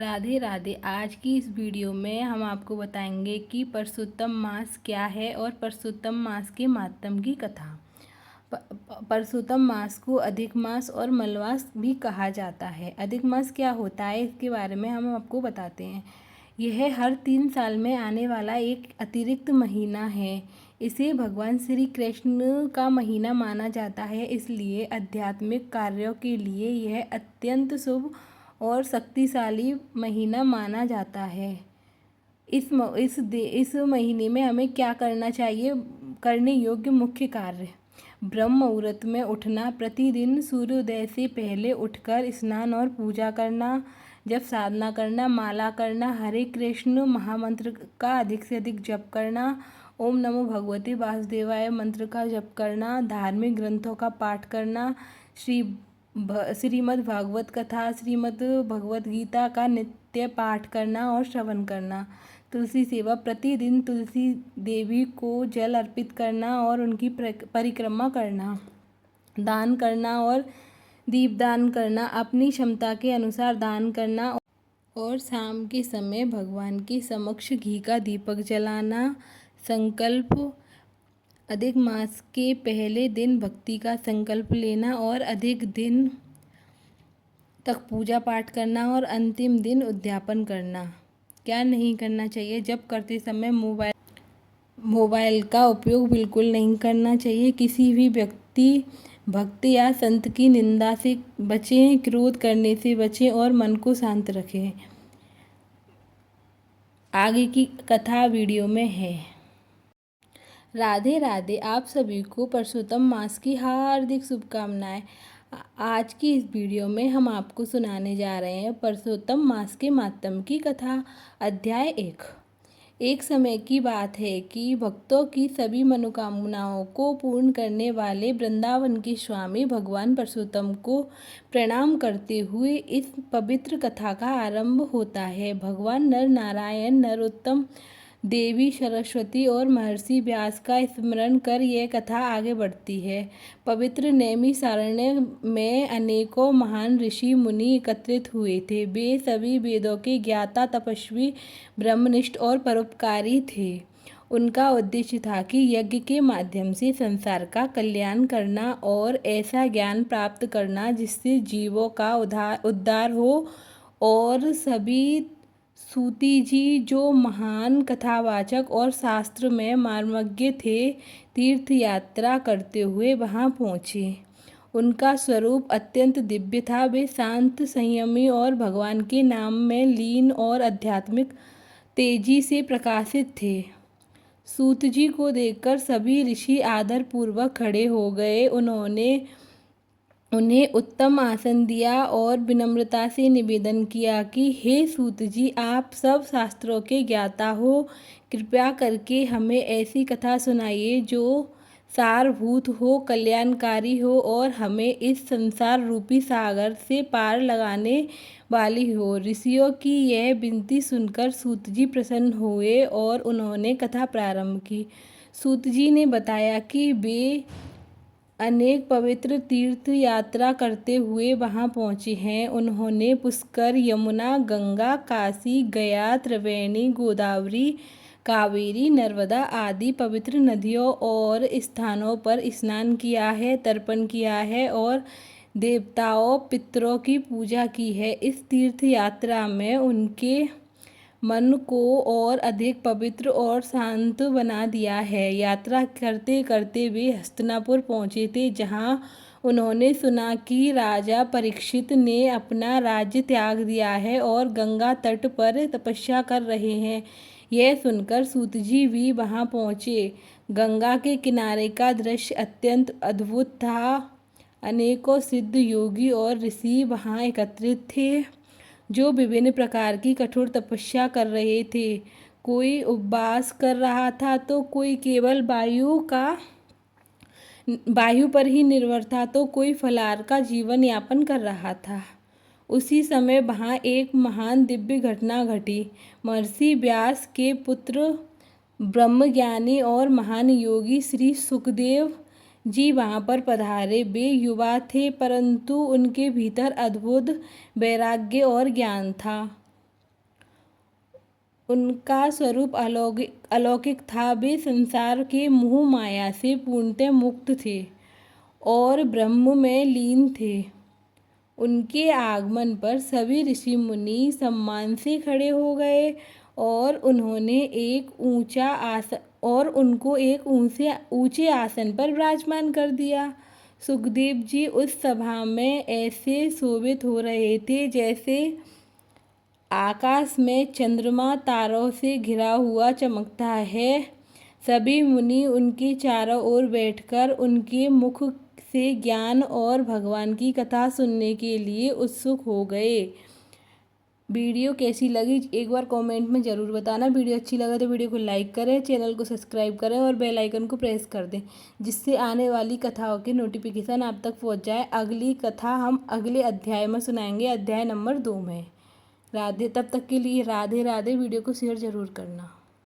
राधे राधे। आज की इस वीडियो में हम आपको बताएंगे कि परषोत्तम मास क्या है और परषोत्तम मास के मातम की कथा। परषोत्तम मास को अधिक मास और मलमास भी कहा जाता है। अधिक मास क्या होता है इसके बारे में हम आपको बताते हैं। यह हर 3 साल में आने वाला एक अतिरिक्त महीना है। इसे भगवान श्री कृष्ण का महीना माना जाता है, इसलिए आध्यात्मिक कार्यों के लिए यह अत्यंत शुभ और शक्तिशाली महीना माना जाता है। इस महीने में हमें क्या करना चाहिए? करने योग्य मुख्य कार्य: ब्रह्म मुहूर्त में उठना, प्रतिदिन सूर्योदय से पहले उठकर स्नान और पूजा करना, जब साधना करना, माला करना, हरे कृष्ण महामंत्र का अधिक से अधिक जप करना, ओम नमो भगवते वासुदेवाय मंत्र का जप करना, धार्मिक ग्रंथों का पाठ करना, श्रीमद् भागवत कथा, श्रीमद् भगवत गीता का नित्य पाठ करना और श्रवण करना, तुलसी सेवा, प्रतिदिन तुलसी देवी को जल अर्पित करना और उनकी परिक्रमा करना, दान करना और दीपदान करना, अपनी क्षमता के अनुसार दान करना और शाम के समय भगवान के समक्ष घी का दीपक जलाना। संकल्प: अधिक मास के पहले दिन भक्ति का संकल्प लेना और अधिक दिन तक पूजा पाठ करना और अंतिम दिन उद्यापन करना। क्या नहीं करना चाहिए? जब करते समय मोबाइल का उपयोग बिल्कुल नहीं करना चाहिए। किसी भी व्यक्ति, भक्त या संत की निंदा से बचें, क्रोध करने से बचें और मन को शांत रखें। आगे की कथा वीडियो में है। राधे राधे। आप सभी को परषोत्तम मास की हार्दिक शुभकामनाएं। आज की इस वीडियो में हम आपको सुनाने जा रहे हैं परषोत्तम मास के मातम की कथा। अध्याय 1। एक समय की बात है कि भक्तों की सभी मनोकामनाओं को पूर्ण करने वाले वृंदावन के स्वामी भगवान परषोत्तम को प्रणाम करते हुए इस पवित्र कथा का आरंभ होता है। भगवान नर नारायण, नरोत्तम, देवी सरस्वती और महर्षि व्यास का स्मरण कर यह कथा आगे बढ़ती है। पवित्र नैमिषारण्य में अनेकों महान ऋषि मुनि एकत्रित हुए थे। वे सभी वेदों के ज्ञाता, तपस्वी, ब्रह्मनिष्ठ और परोपकारी थे। उनका उद्देश्य था कि यज्ञ के माध्यम से संसार का कल्याण करना और ऐसा ज्ञान प्राप्त करना जिससे जीवों का उद्धार हो। और सभी सूति जी, जो महान कथावाचक और शास्त्र में मार्मज्ञ थे, तीर्थ यात्रा करते हुए वहां पहुँचे। उनका स्वरूप अत्यंत दिव्य था। वे शांत, संयमी और भगवान के नाम में लीन और आध्यात्मिक तेजी से प्रकाशित थे। सूत जी को देखकर सभी ऋषि आदर पूर्वक खड़े हो गए। उन्होंने उन्हें उत्तम आसन दिया और विनम्रता से निवेदन किया कि हे सूत जी, आप सब शास्त्रों के ज्ञाता हो, कृपया करके हमें ऐसी कथा सुनाइए जो सारभूत हो, कल्याणकारी हो और हमें इस संसार रूपी सागर से पार लगाने वाली हो। ऋषियों की यह विनती सुनकर सूत जी प्रसन्न हुए और उन्होंने कथा प्रारंभ की। सूत जी ने बताया कि वे अनेक पवित्र तीर्थ यात्रा करते हुए वहां पहुंचे हैं। उन्होंने पुष्कर, यमुना, गंगा, काशी, गया, त्रिवेणी, गोदावरी, कावेरी, नर्मदा आदि पवित्र नदियों और स्थानों पर स्नान किया है, तर्पण किया है और देवताओं, पितरों की पूजा की है। इस तीर्थ यात्रा में उनके मन को और अधिक पवित्र और शांत बना दिया है। यात्रा करते करते वे हस्तिनापुर पहुँचे थे, जहाँ उन्होंने सुना कि राजा परीक्षित ने अपना राज्य त्याग दिया है और गंगा तट पर तपस्या कर रहे हैं। यह सुनकर सूत जी भी वहाँ पहुँचे। गंगा के किनारे का दृश्य अत्यंत अद्भुत था। अनेकों सिद्ध योगी और ऋषि वहाँ एकत्रित थे, जो विभिन्न प्रकार की कठोर तपस्या कर रहे थे। कोई उपवास कर रहा था तो कोई केवल वायु पर ही निर्भर था, तो कोई फलाहार का जीवन यापन कर रहा था। उसी समय वहाँ एक महान दिव्य घटना घटी। महर्षि व्यास के पुत्र, ब्रह्मज्ञानी और महान योगी श्री सुखदेव जी वहाँ पर पधारे। वे युवा थे, परंतु उनके भीतर अद्भुत वैराग्य और ज्ञान था। उनका स्वरूप अलौकिक था। वे संसार के मोह माया से पूर्णतः मुक्त थे और ब्रह्म में लीन थे। उनके आगमन पर सभी ऋषि मुनि सम्मान से खड़े हो गए और उनको एक ऊंचे आसन पर विराजमान कर दिया। सुखदेव जी उस सभा में ऐसे शोभित हो रहे थे जैसे आकाश में चंद्रमा तारों से घिरा हुआ चमकता है। सभी मुनि उनके चारों ओर बैठकर उनके मुख से ज्ञान और भगवान की कथा सुनने के लिए उत्सुक हो गए। वीडियो कैसी लगी एक बार कमेंट में ज़रूर बताना। वीडियो अच्छी लगे तो वीडियो को लाइक करें, चैनल को सब्सक्राइब करें और बेल आइकन को प्रेस कर दें, जिससे आने वाली कथाओं की नोटिफिकेशन आप तक पहुंच जाए। अगली कथा हम अगले अध्याय में सुनाएंगे, अध्याय नंबर 2 में। तब तक के लिए राधे राधे। वीडियो को शेयर ज़रूर करना।